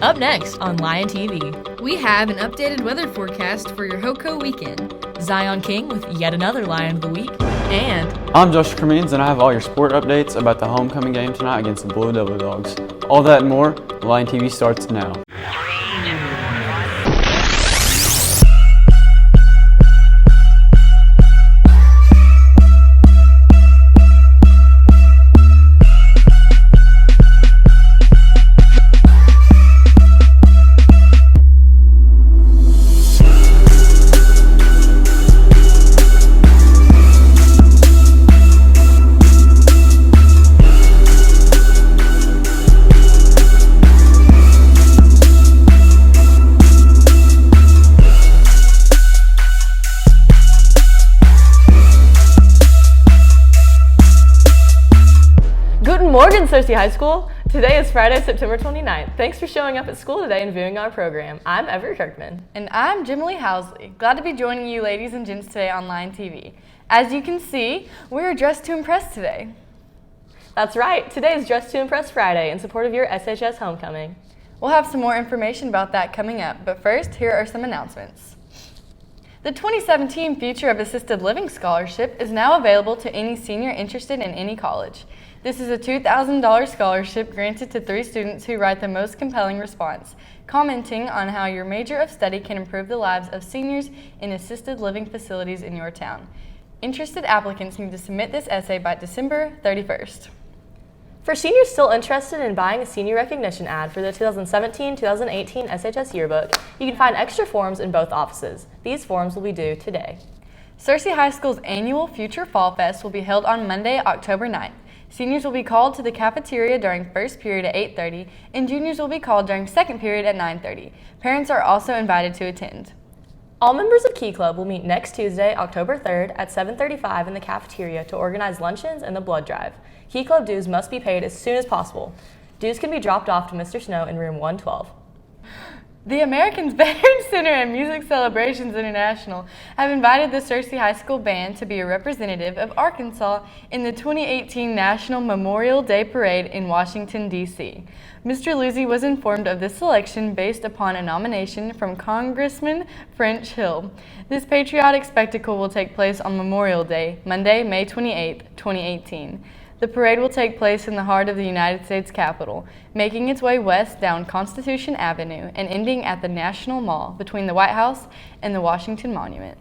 Up next on Lion TV, we have an updated weather forecast for your HOCO weekend. Zion King with yet another Lion of the Week, and I'm Josh Cremines, and I have all your sport updates about the homecoming game tonight against the Blue Devil Dogs. All that and more, Lion TV starts now. Morgan Cersei High School. Today is Friday, September 29th. Thanks for showing up at school today and viewing our program. I'm Everett Kirkman. And I'm Jimlee Housley. Glad to be joining you ladies and gents today on Lion TV. As you can see, we're dressed to impress today. That's right. Today is Dress to Impress Friday in support of your SHS homecoming. We'll have some more information about that coming up, but first, here are some announcements. The 2017 Future of Assisted Living Scholarship is now available to any senior interested in any college. This is a $2,000 scholarship granted to 3 students who write the most compelling response, commenting on how your major of study can improve the lives of seniors in assisted living facilities in your town. Interested applicants need to submit this essay by December 31st. For seniors still interested in buying a senior recognition ad for the 2017-2018 SHS yearbook, you can find extra forms in both offices. These forms will be due today. Cersei High School's annual Future Fall Fest will be held on Monday, October 9th. Seniors will be called to the cafeteria during first period at 8:30, and juniors will be called during second period at 9:30. Parents are also invited to attend. All members of Key Club will meet next Tuesday, October 3rd at 7:35 in the cafeteria to organize luncheons and the blood drive. Key Club dues must be paid as soon as possible. Dues can be dropped off to Mr. Snow in room 112. The American Veterans Center and Music Celebrations International have invited the Cersei High School Band to be a representative of Arkansas in the 2018 National Memorial Day Parade in Washington, D.C. Mr. Luzzi was informed of this selection based upon a nomination from Congressman French Hill. This patriotic spectacle will take place on Memorial Day, Monday, May 28, 2018. The parade will take place in the heart of the United States Capitol, making its way west down Constitution Avenue and ending at the National Mall between the White House and the Washington Monument.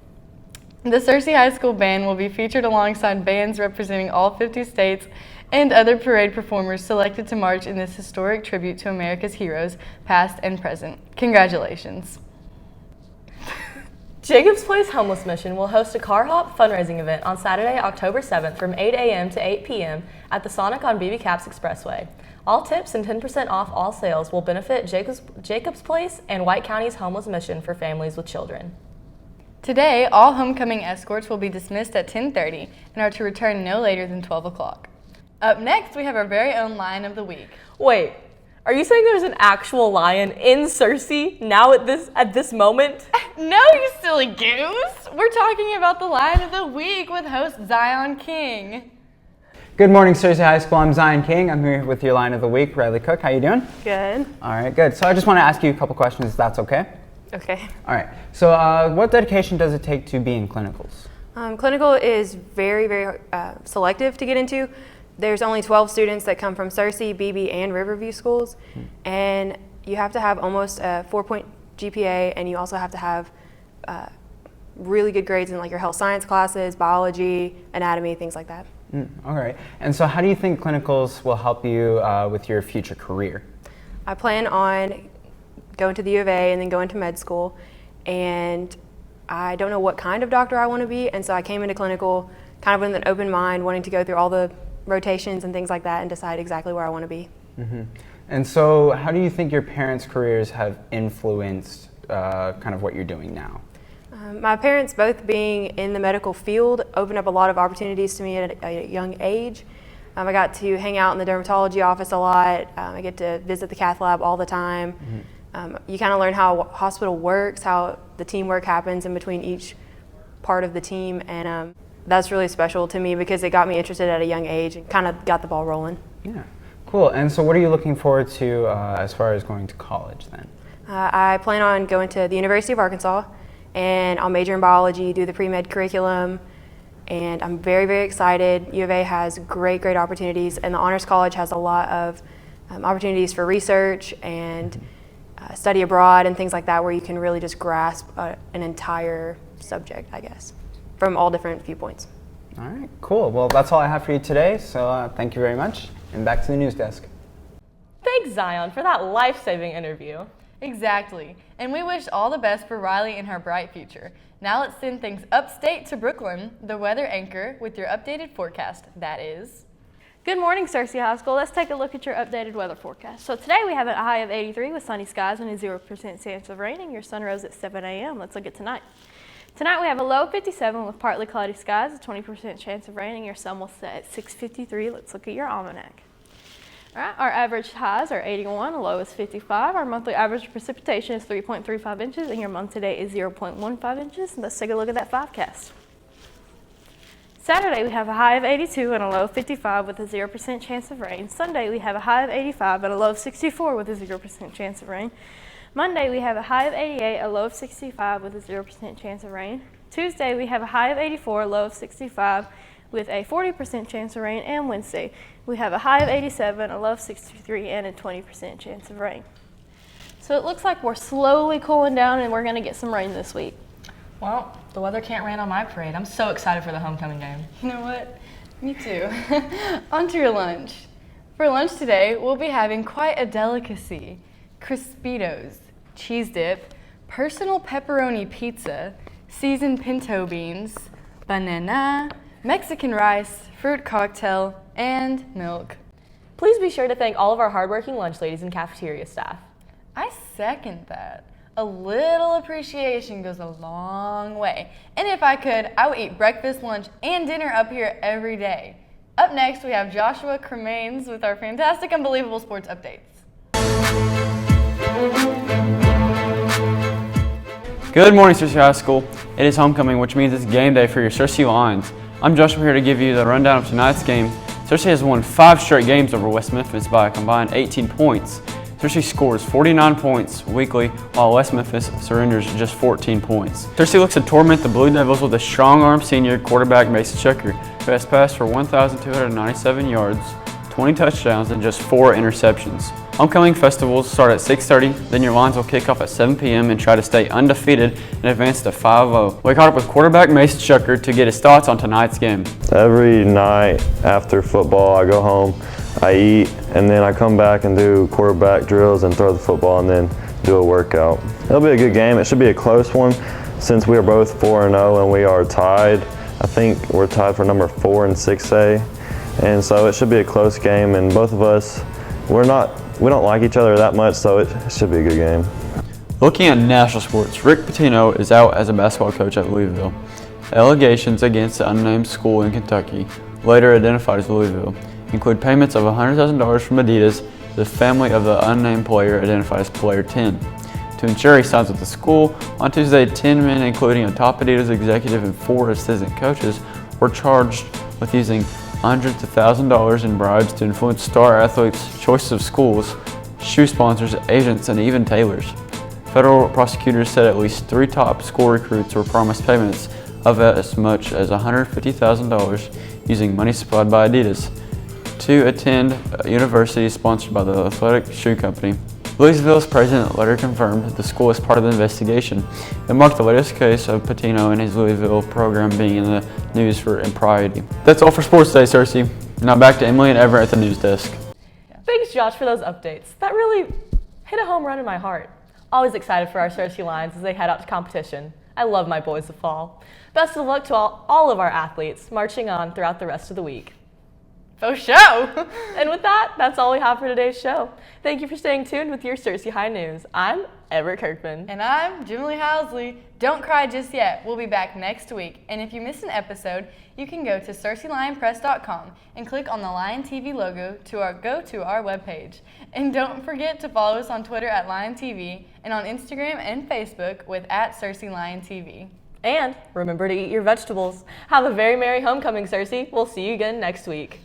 The Cersei High School Band will be featured alongside bands representing all 50 states and other parade performers selected to march in this historic tribute to America's heroes, past and present. Congratulations. Jacobs Place Homeless Mission will host a car hop fundraising event on Saturday, October 7th from 8 a.m. to 8 p.m. at the Sonic on BB Caps Expressway. All tips and 10% off all sales will benefit Jacobs Place and White County's Homeless Mission for families with children. Today, all homecoming escorts will be dismissed at 10:30 and are to return no later than 12 o'clock. Up next, we have our very own Lion of the Week. Wait, are you saying there's an actual lion in Cersei now at this moment? No, you silly goose! We're talking about the Lion of the Week with host Zion King. Good morning, Cersei High School. I'm Zion King. I'm here with your Lion of the Week, Riley Cook. How you doing? Good. All right, good. So I just want to ask you a couple questions, if that's okay? Okay. All right. So what dedication does it take to be in clinicals? Clinical is very, very selective to get into. There's only 12 students that come from Cersei, BB, and Riverview schools, and you have to have almost a 4-point GPA, and you also have to have really good grades in like your health science classes, biology, anatomy, things like that. All right. And so how do you think clinicals will help you with your future career? I plan on going to the U of A and then going to med school, and I don't know what kind of doctor I want to be, and so I came into clinical kind of with an open mind, wanting to go through all the rotations and things like that and decide exactly where I want to be. Mm-hmm. And so how do you think your parents' careers have influenced kind of what you're doing now? My parents, both being in the medical field, opened up a lot of opportunities to me at a young age. I got to hang out in the dermatology office a lot. I get to visit the cath lab all the time. You kind of learn how a hospital works, how the teamwork happens in between each part of the team, and that's really special to me because it got me interested at a young age and kind of got the ball rolling. Yeah. Cool. And so what are you looking forward to as far as going to college then? I plan on going to the University of Arkansas, and I'll major in biology, do the pre-med curriculum, and I'm very, very excited. U of A has great, great opportunities, and the Honors College has a lot of opportunities for research and study abroad and things like that, where you can really just grasp an entire subject, I guess, from all different viewpoints. All right, cool. Well, that's all I have for you today, so thank you very much, and back to the news desk. Thanks, Zion, for that life-saving interview. Exactly. And we wish all the best for Riley in her bright future. Now let's send things upstate to Brooklyn, the weather anchor, with your updated forecast. That is... Good morning, Searcy High School. Let's take a look at your updated weather forecast. So today we have a high of 83 with sunny skies and a 0% chance of rain, and your sun rose at 7 a.m. Let's look at tonight. Tonight we have a low of 57 with partly cloudy skies, a 20% chance of rain, and your sun will set at 6:53. Let's look at your almanac. All right, our average highs are 81, a low is 55. Our monthly average precipitation is 3.35 inches, and your month today is 0.15 inches. Let's take a look at that 5cast. Saturday we have a high of 82 and a low of 55 with a 0% chance of rain. Sunday we have a high of 85 and a low of 64 with a 0% chance of rain. Monday we have a high of 88, a low of 65 with a 0% chance of rain. Tuesday we have a high of 84, a low of 65 with a 40% chance of rain. And Wednesday we have a high of 87, a low of 63, and a 20% chance of rain. So it looks like we're slowly cooling down and we're going to get some rain this week. Well, the weather can't rain on my parade. I'm so excited for the homecoming game. You know what? Me too. On to your lunch. For lunch today, we'll be having quite a delicacy. Crispitos, cheese dip, personal pepperoni pizza, seasoned pinto beans, banana, Mexican rice, fruit cocktail, and milk. Please be sure to thank all of our hardworking lunch ladies and cafeteria staff. I second that. A little appreciation goes a long way. And if I could, I would eat breakfast, lunch, and dinner up here every day. Up next, we have Joshua Cremains with our fantastic, unbelievable sports updates. Good morning, Searcy High School. It is homecoming, which means it's game day for your Searcy Lions. I'm Joshua here to give you the rundown of tonight's game. Searcy has won 5 straight games over West Memphis by a combined 18 points. Searcy scores 49 points weekly, while West Memphis surrenders just 14 points. Searcy looks to torment the Blue Devils with a strong-arm senior quarterback Mason Checker, who has passed for 1,297 yards, 20 touchdowns, and just 4 interceptions. Homecoming festivals start at 6:30, then your Lions will kick off at 7 p.m. and try to stay undefeated and advance to 5-0. We caught up with quarterback Mason Checker to get his thoughts on tonight's game. Every night after football, I go home, I eat, and then I come back and do quarterback drills and throw the football and then do a workout. It'll be a good game. It should be a close one since we are both 4-0 and we are tied. I think we're tied for number 4 in 6A. And so it should be a close game, and both of us, we don't like each other that much, so it should be a good game. Looking at national sports, Rick Pitino is out as a basketball coach at Louisville. Allegations against the unnamed school in Kentucky, later identified as Louisville, include payments of $100,000 from Adidas, the family of the unnamed player identified as Player 10. To ensure he signs with the school, on Tuesday, 10 men, including a top Adidas executive and 4 assistant coaches, were charged with using hundreds of thousands of dollars in bribes to influence star athletes' choices of schools, shoe sponsors, agents, and even tailors. Federal prosecutors said at least 3 top school recruits were promised payments of as much as $150,000 using money supplied by Adidas to attend a university sponsored by the athletic shoe company. Louisville's president later confirmed the school is part of the investigation. It marked the latest case of Pitino and his Louisville program being in the news for impropriety. That's all for Sports Day, Searcy. Now back to Emily and Everett at the news desk. Thanks, Josh, for those updates. That really hit a home run in my heart. Always excited for our Searcy Lions as they head out to competition. I love my boys of fall. Best of luck to all of our athletes marching on throughout the rest of the week. Faux show! And with that, that's all we have for today's show. Thank you for staying tuned with your Searcy High News. I'm Everett Kirkman. And I'm Jimmy Housley. Don't cry just yet. We'll be back next week. And if you missed an episode, you can go to SearcyLionPress.com and click on the Lion TV logo to go to our webpage. And don't forget to follow us on Twitter at Lion TV and on Instagram and Facebook with @SearcyLionTV. And remember to eat your vegetables. Have a very merry homecoming, Searcy. We'll see you again next week.